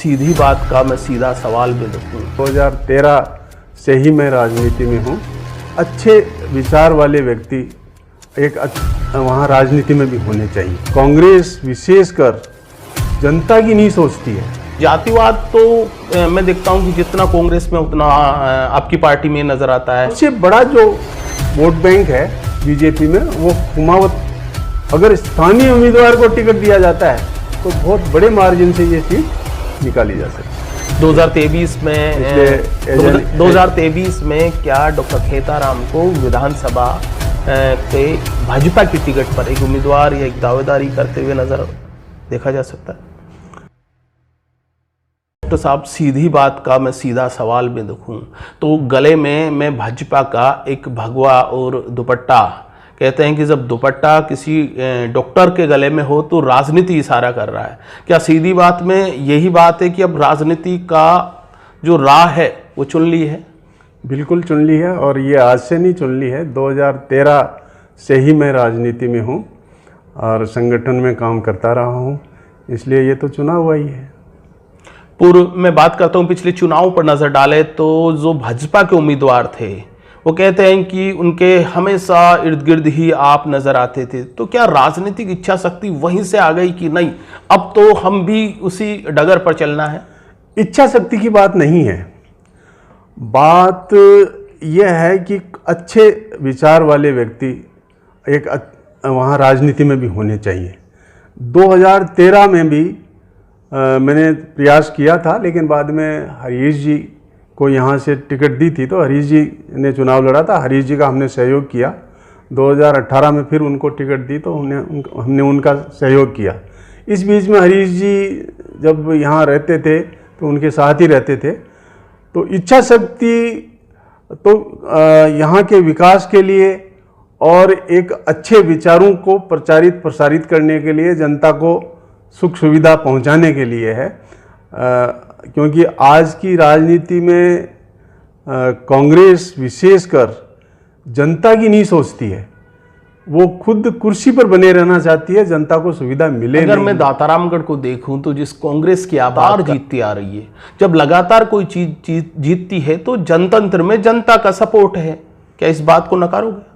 सीधी बात का मैं सीधा सवाल भी रखूं। 2013 से ही मैं राजनीति में हूँ। अच्छे विचार वाले व्यक्ति वहाँ राजनीति में भी होने चाहिए। कांग्रेस विशेषकर जनता की नहीं सोचती है। जातिवाद तो मैं देखता हूं कि जितना कांग्रेस में उतना आपकी पार्टी में नजर आता है। सबसे बड़ा जो वोट बैंक है बीजेपी में वो कुमावत। अगर स्थानीय उम्मीदवार को टिकट दिया जाता है तो बहुत बड़े मार्जिन से ये सीट निकाली जा सकती है। 2023 में क्या डॉक्टर खेताराम को विधानसभा के भाजपा की टिकट पर एक उम्मीदवार या एक दावेदारी करते हुए नजर देखा जा सकता है? डॉक्टर साहब, सीधी बात का मैं सीधा सवाल भी देखूं तो गले में मैं भाजपा का एक भगवा और दुपट्टा, कहते हैं कि जब दुपट्टा किसी डॉक्टर के गले में हो तो राजनीति इशारा कर रहा है। क्या सीधी बात में यही बात है कि अब राजनीति का जो राह है वो चुन ली है? बिल्कुल चुन ली है, और ये आज से नहीं चुन ली है। 2013 से ही मैं राजनीति में हूँ और संगठन में काम करता रहा हूँ, इसलिए ये तो चुना हुआ ही है। पूर्व में बात करता हूँ, पिछले चुनाव पर नजर डाले तो जो भाजपा के उम्मीदवार थे वो कहते हैं कि उनके हमेशा इर्द गिर्द ही आप नजर आते थे। तो क्या राजनीतिक इच्छा शक्ति वहीं से आ गई कि नहीं अब तो हम भी उसी डगर पर चलना है? इच्छा शक्ति की बात नहीं है, बात यह है कि अच्छे विचार वाले व्यक्ति वहाँ राजनीति में भी होने चाहिए। 2013 में भी मैंने प्रयास किया था, लेकिन बाद में हरीश जी को यहाँ से टिकट दी थी तो हरीश जी ने चुनाव लड़ा था। हरीश जी का हमने सहयोग किया। 2018 में फिर उनको टिकट दी तो हमने उनका सहयोग किया। इस बीच में हरीश जी जब यहाँ रहते थे तो उनके साथ ही रहते थे। तो इच्छा शक्ति तो यहाँ के विकास के लिए और एक अच्छे विचारों को प्रसारित करने के लिए, जनता को सुख सुविधा पहुँचाने के लिए है। क्योंकि आज की राजनीति में कांग्रेस विशेषकर जनता की नहीं सोचती है, वो खुद कुर्सी पर बने रहना चाहती है, जनता को सुविधा मिले। अगर मैं दातारामगढ़ को देखूं तो जिस कांग्रेस की आबार जीतती आ रही है, जब लगातार कोई चीज जीतती है तो जनतंत्र में जनता का सपोर्ट है, क्या इस बात को नकारोगे?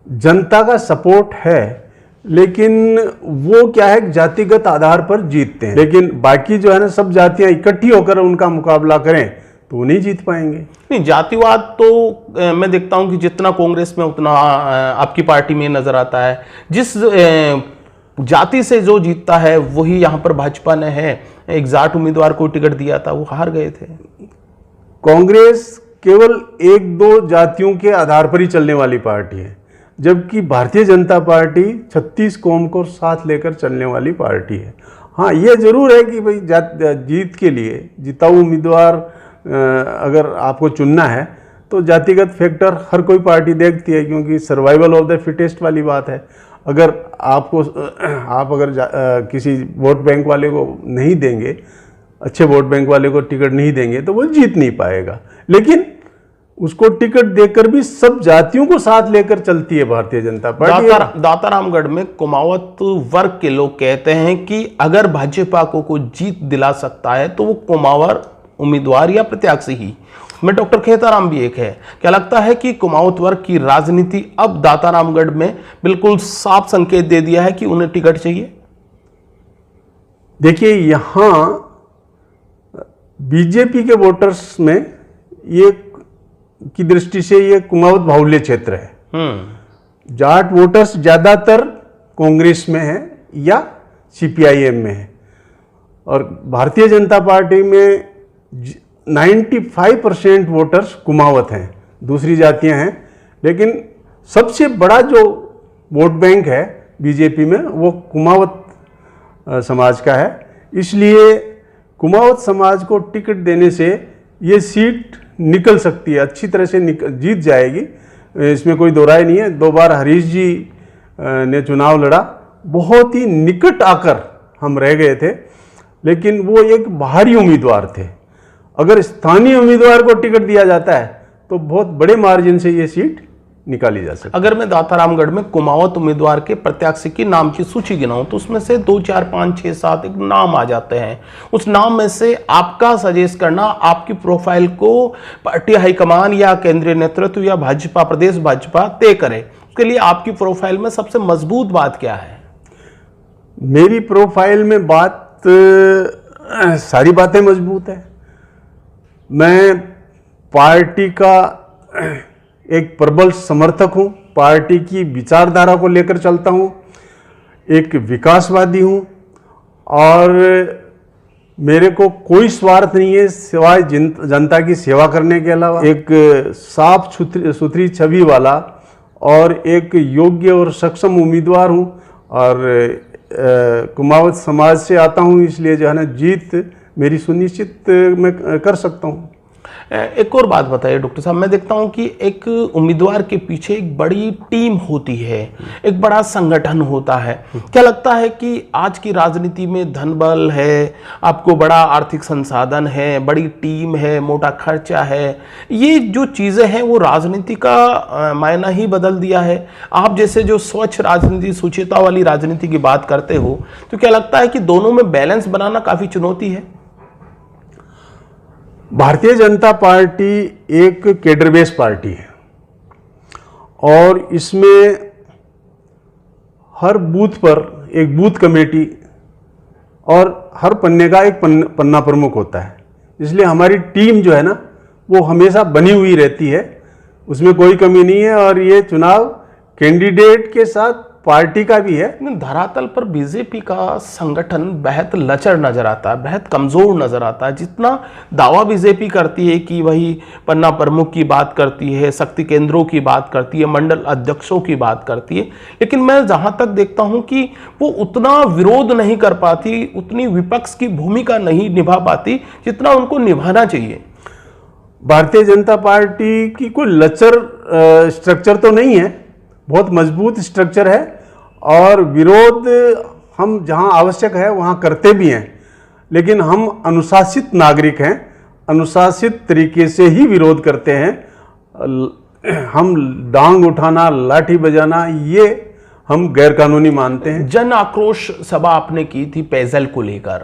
जनता का सपोर्ट है, लेकिन वो क्या है जातिगत आधार पर जीतते हैं। लेकिन बाकी जो है ना, सब जातियां इकट्ठी होकर उनका मुकाबला करें तो वो नहीं जीत पाएंगे। नहीं, जातिवाद तो मैं देखता हूं कि जितना कांग्रेस में उतना आपकी पार्टी में नजर आता है। जिस जाति से जो जीतता है वही यहाँ पर भाजपा ने है। एक जाट उम्मीदवार को टिकट दिया था, वो हार गए थे। कांग्रेस केवल एक दो जातियों के आधार पर ही चलने वाली पार्टी है, जबकि भारतीय जनता पार्टी 36 कौम को साथ लेकर चलने वाली पार्टी है। हाँ, ये जरूर है कि भाई जीत के लिए जीता हुआ उम्मीदवार अगर आपको चुनना है तो जातिगत फैक्टर हर कोई पार्टी देखती है, क्योंकि सर्वाइवल ऑफ द फिटेस्ट वाली बात है। अगर आप किसी वोट बैंक वाले को नहीं देंगे, अच्छे वोट बैंक वाले को टिकट नहीं देंगे तो वो जीत नहीं पाएगा। लेकिन उसको टिकट देकर भी सब जातियों को साथ लेकर चलती है भारतीय जनता पार्टी। दातारामगढ़ में कुमावत वर्ग के लोग कहते हैं कि अगर भाजपा को जीत दिला सकता है तो वो कुमावत उम्मीदवार या प्रत्याशी ही, में डॉक्टर खेताराम भी एक है। क्या लगता है कि कुमावत वर्ग की राजनीति अब दातारामगढ़ में बिल्कुल साफ संकेत दे दिया है कि उन्हें टिकट चाहिए? देखिए, यहाँ बीजेपी के वोटर्स में ये की दृष्टि से ये कुमावत बाहुल्य क्षेत्र है। जाट वोटर्स ज्यादातर कांग्रेस में है या सीपीआईएम में है, और भारतीय जनता पार्टी में 95% वोटर्स कुमावत हैं, दूसरी जातियां हैं। लेकिन सबसे बड़ा जो वोट बैंक है बीजेपी में वो कुमावत समाज का है। इसलिए कुमावत समाज को टिकट देने से ये सीट निकल सकती है, अच्छी तरह से जीत जाएगी, इसमें कोई दो राय नहीं है। 2 बार हरीश जी ने चुनाव लड़ा, बहुत ही निकट आकर हम रह गए थे, लेकिन वो एक बाहरी उम्मीदवार थे। अगर स्थानीय उम्मीदवार को टिकट दिया जाता है तो बहुत बड़े मार्जिन से ये सीट निकाली जा सकती है। अगर मैं दातारामगढ़ में कुमावत उम्मीदवार के प्रत्याशी की नाम की सूची गिनाऊं तो उसमें से 2, 4, 5, 6, 7 एक नाम आ जाते हैं। उस नाम में से आपका सजेस्ट करना, आपकी प्रोफाइल को पार्टी हाईकमान या केंद्रीय नेतृत्व या भाजपा, प्रदेश भाजपा तय करे, उसके लिए आपकी प्रोफाइल में सबसे मजबूत बात क्या है? मेरी प्रोफाइल में सारी बातें मजबूत है। मैं पार्टी का एक प्रबल समर्थक हूं, पार्टी की विचारधारा को लेकर चलता हूं, एक विकासवादी हूं और मेरे को कोई स्वार्थ नहीं है सिवाय जनता की सेवा करने के अलावा। एक साफ सुथरी छवि वाला और एक योग्य और सक्षम उम्मीदवार हूं और कुमावत समाज से आता हूं, इसलिए जो है ना जीत मेरी सुनिश्चित मैं कर सकता हूं। एक और बात बताइए डॉक्टर साहब, मैं देखता हूं कि एक उम्मीदवार के पीछे एक बड़ी टीम होती है, एक बड़ा संगठन होता है। क्या लगता है कि आज की राजनीति में धन बल है, आपको बड़ा आर्थिक संसाधन है, बड़ी टीम है, मोटा खर्चा है, ये जो चीज़ें हैं वो राजनीति का मायना ही बदल दिया है? आप जैसे जो स्वच्छ राजनीति, सुचिता वाली राजनीति की बात करते हो, तो क्या लगता है कि दोनों में बैलेंस बनाना काफ़ी चुनौती है? भारतीय जनता पार्टी एक कैडर बेस पार्टी है और इसमें हर बूथ पर एक बूथ कमेटी और हर पन्ने का एक पन्ना प्रमुख होता है। इसलिए हमारी टीम जो है ना वो हमेशा बनी हुई रहती है, उसमें कोई कमी नहीं है। और ये चुनाव कैंडिडेट के साथ पार्टी का भी है। धरातल पर बीजेपी का संगठन बेहद लचर नजर आता है, बेहद कमजोर नजर आता है। जितना दावा बीजेपी करती है कि वही पन्ना प्रमुख की बात करती है, शक्ति केंद्रों की बात करती है, मंडल अध्यक्षों की बात करती है, लेकिन मैं जहां तक देखता हूं कि वो उतना विरोध नहीं कर पाती, उतनी विपक्ष की भूमिका नहीं निभा पाती जितना उनको निभाना चाहिए। भारतीय जनता पार्टी की कोई लचर स्ट्रक्चर तो नहीं है, बहुत मजबूत स्ट्रक्चर है और विरोध हम जहां आवश्यक है वहां करते भी हैं, लेकिन हम अनुशासित नागरिक हैं, अनुशासित तरीके से ही विरोध करते हैं। हम डांग उठाना, लाठी बजाना ये हम गैरकानूनी मानते हैं। जन आक्रोश सभा आपने की थी पेयजल को लेकर।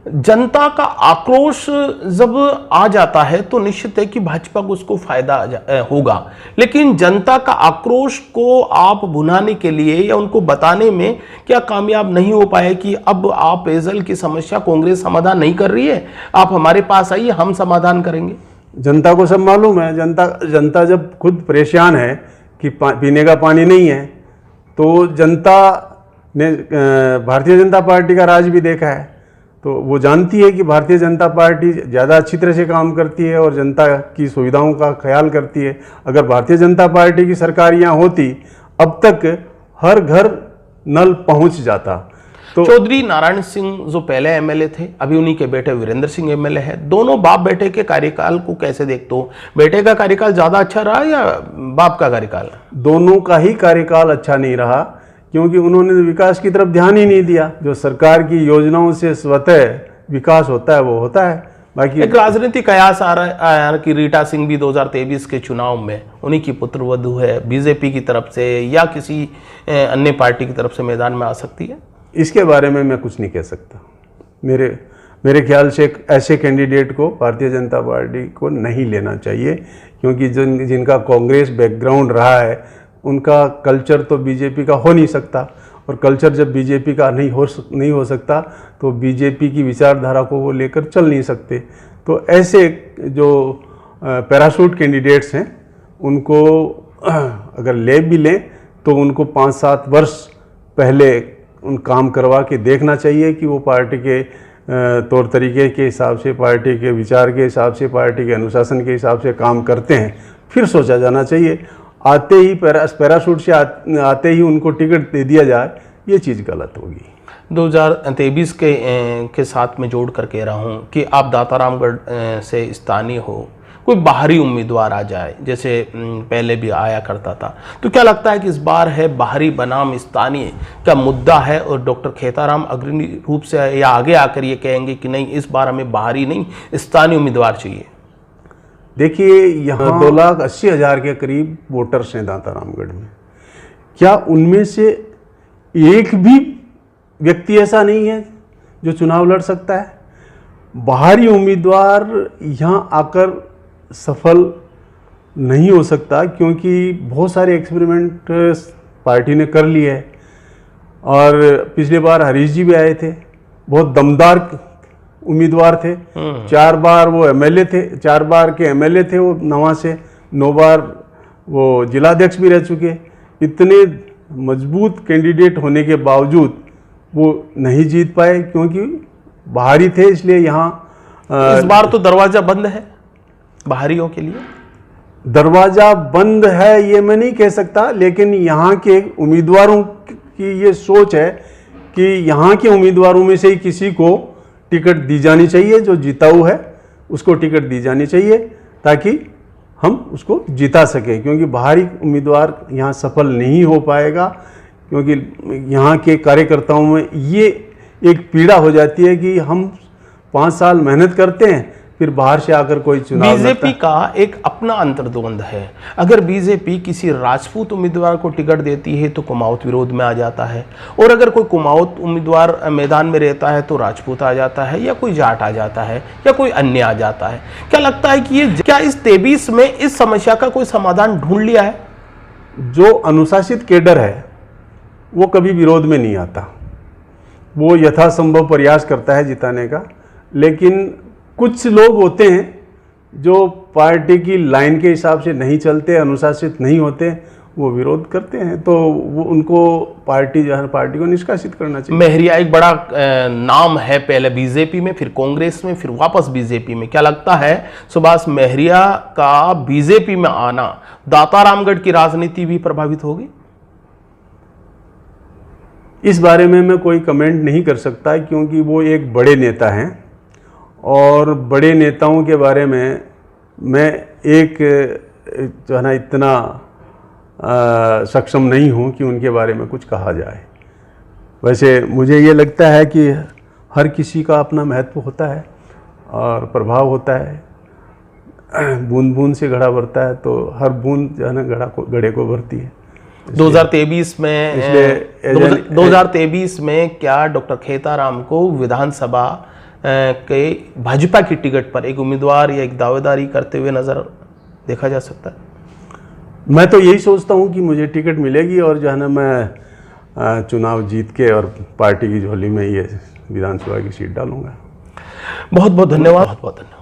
जनता का आक्रोश जब आ जाता है तो निश्चित है कि भाजपा को उसको फायदा होगा, लेकिन जनता का आक्रोश को आप भुनाने के लिए या उनको बताने में क्या कामयाब नहीं हो पाए कि अब आप पेयजल की समस्या कांग्रेस समाधान नहीं कर रही है, आप हमारे पास आइए, हम समाधान करेंगे? जनता को सब मालूम है। जनता जब खुद परेशान है कि पीने का पानी नहीं है, तो जनता ने भारतीय जनता पार्टी का राज भी देखा है, तो वो जानती है कि भारतीय जनता पार्टी ज़्यादा अच्छी तरह से काम करती है और जनता की सुविधाओं का ख्याल करती है। अगर भारतीय जनता पार्टी की सरकार यहाँ होती, अब तक हर घर नल पहुँच जाता। तो चौधरी नारायण सिंह जो पहले एमएलए थे, अभी उन्हीं के बेटे वीरेंद्र सिंह एमएलए है, दोनों बाप बेटे के कार्यकाल को कैसे देखते हो? बेटे का कार्यकाल ज्यादा अच्छा रहा या बाप का कार्यकाल? दोनों का ही कार्यकाल अच्छा नहीं रहा, क्योंकि उन्होंने विकास की तरफ ध्यान ही नहीं दिया। जो सरकार की योजनाओं से स्वतः विकास होता है वो होता है, बाकी एक राजनीतिक कयास आ रहा है कि रीटा सिंह भी 2023 के चुनाव में उन्हीं की पुत्रवधू है, बीजेपी की तरफ से या किसी अन्य पार्टी की तरफ से मैदान में आ सकती है। इसके बारे में मैं कुछ नहीं कह सकता। मेरे ख्याल से ऐसे कैंडिडेट को भारतीय जनता पार्टी को नहीं लेना चाहिए, क्योंकि जिनका कांग्रेस बैकग्राउंड रहा है उनका कल्चर तो बीजेपी का हो नहीं सकता, और कल्चर जब बीजेपी का नहीं हो सकता तो बीजेपी की विचारधारा को वो लेकर चल नहीं सकते। तो ऐसे जो पैराशूट कैंडिडेट्स हैं उनको अगर ले भी लें तो उनको 5-7 वर्ष पहले उन काम करवा के देखना चाहिए कि वो पार्टी के तौर तरीके के हिसाब से, पार्टी के विचार के हिसाब से, पार्टी के अनुशासन के हिसाब से काम करते हैं, फिर सोचा जाना चाहिए। आते ही पैराशूट से आते ही उनको टिकट दे दिया जाए, ये चीज़ गलत होगी। 2023 के साथ में जोड़ कर कह रहा हूँ कि आप दातारामगढ़ से स्थानीय हो, कोई बाहरी उम्मीदवार आ जाए जैसे पहले भी आया करता था, तो क्या लगता है कि इस बार है बाहरी बनाम स्थानीय का मुद्दा है और डॉक्टर खेताराम अग्रणी रूप से या आगे आकर ये कहेंगे कि नहीं, इस बार हमें बाहरी नहीं स्थानीय उम्मीदवार चाहिए? देखिए यहाँ 2,80,000 के करीब वोटर्स हैं दाता रामगढ़ में। क्या उनमें से एक भी व्यक्ति ऐसा नहीं है जो चुनाव लड़ सकता है? बाहरी उम्मीदवार यहाँ आकर सफल नहीं हो सकता, क्योंकि बहुत सारे एक्सपेरिमेंट पार्टी ने कर लिए है। और पिछले बार हरीश जी भी आए थे, बहुत दमदार उम्मीदवार थे। 4 बार वो एमएलए थे, 4 बार के एमएलए थे वो नवा से, 9 बार वो जिलाध्यक्ष भी रह चुके। इतने मजबूत कैंडिडेट होने के बावजूद वो नहीं जीत पाए, क्योंकि बाहरी थे। इसलिए यहाँ इस बार तो दरवाजा बंद है बाहरियों के लिए। दरवाजा बंद है ये मैं नहीं कह सकता, लेकिन यहाँ के उम्मीदवारों की ये सोच है कि यहाँ के उम्मीदवारों में से ही किसी को टिकट दी जानी चाहिए। जो जिताऊ है उसको टिकट दी जानी चाहिए, ताकि हम उसको जिता सकें। क्योंकि बाहरी उम्मीदवार यहाँ सफल नहीं हो पाएगा, क्योंकि यहाँ के कार्यकर्ताओं में ये एक पीड़ा हो जाती है कि हम 5 साल मेहनत करते हैं, फिर बाहर से आकर कोई चुनाव बीजेपी का एक अपना अंतर्द्वंद है। अगर बीजेपी किसी राजपूत उम्मीदवार को टिकट देती है तो कुमाऊत विरोध में आ जाता है, और अगर कोई कुमाऊत उम्मीदवार मैदान में रहता है तो राजपूत आ जाता है, या कोई जाट आ जाता है, या कोई अन्य आ जाता है। क्या लगता है कि ये क्या इस 23 में इस समस्या का कोई समाधान ढूंढ लिया है? जो अनुशासित कैडर है वो कभी विरोध में नहीं आता, वो यथासंभव प्रयास करता है जिताने का। लेकिन कुछ लोग होते हैं जो पार्टी की लाइन के हिसाब से नहीं चलते, अनुशासित नहीं होते, वो विरोध करते हैं। तो वो उनको पार्टी जो है पार्टी को निष्कासित करना चाहिए। मेहरिया एक बड़ा नाम है, पहले बीजेपी में, फिर कांग्रेस में, फिर वापस बीजेपी में। क्या लगता है सुभाष मेहरिया का बीजेपी में आना दाता रामगढ़ की राजनीति भी प्रभावित होगी? इस बारे में मैं कोई कमेंट नहीं कर सकता, क्योंकि वो एक बड़े नेता हैं, और बड़े नेताओं के बारे में मैं एक जो है ना इतना सक्षम नहीं हूं कि उनके बारे में कुछ कहा जाए। वैसे मुझे ये लगता है कि हर किसी का अपना महत्व होता है और प्रभाव होता है। बूंद बूंद से घड़ा भरता है, तो हर बूंद जो है ना घड़े को भरती है। 2023 में क्या डॉक्टर खेताराम को विधानसभा के भाजपा की टिकट पर एक उम्मीदवार या एक दावेदारी करते हुए नजर देखा जा सकता है? मैं तो यही सोचता हूं कि मुझे टिकट मिलेगी, और जो है ना मैं चुनाव जीत के और पार्टी की झोली में ये विधानसभा की सीट डालूंगा। बहुत बहुत धन्यवाद। बहुत बहुत धन्यवाद।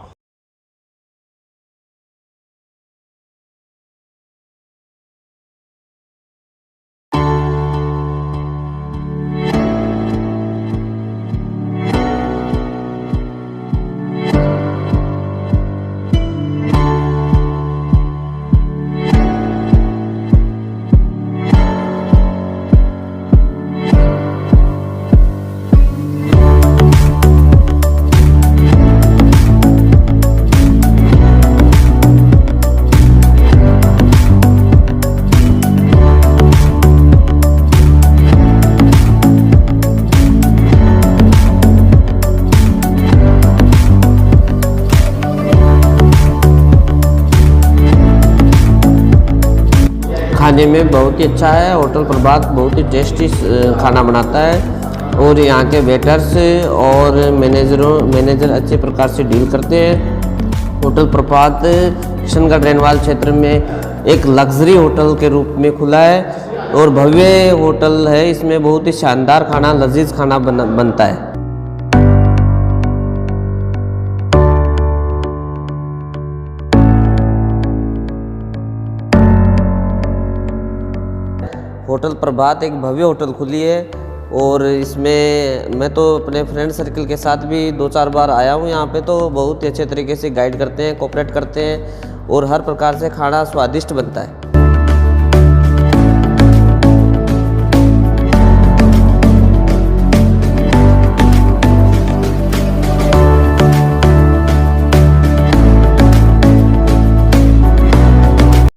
खाने में बहुत ही अच्छा है। होटल प्रभात बहुत ही टेस्टी खाना बनाता है, और यहाँ के वेटर्स और मैनेजर अच्छे प्रकार से डील करते हैं। होटल प्रभात किशनगढ़ रेनवाल क्षेत्र में एक लग्जरी होटल के रूप में खुला है, और भव्य होटल है। इसमें बहुत ही शानदार खाना, लजीज खाना बनता है। होटल प्रभात एक भव्य होटल खुली है, और इसमें मैं तो अपने फ्रेंड सर्कल के साथ भी 2-4 बार आया हूँ यहाँ पे। तो बहुत ही अच्छे तरीके से गाइड करते हैं, कोऑपरेट करते हैं, और हर प्रकार से खाना स्वादिष्ट बनता है।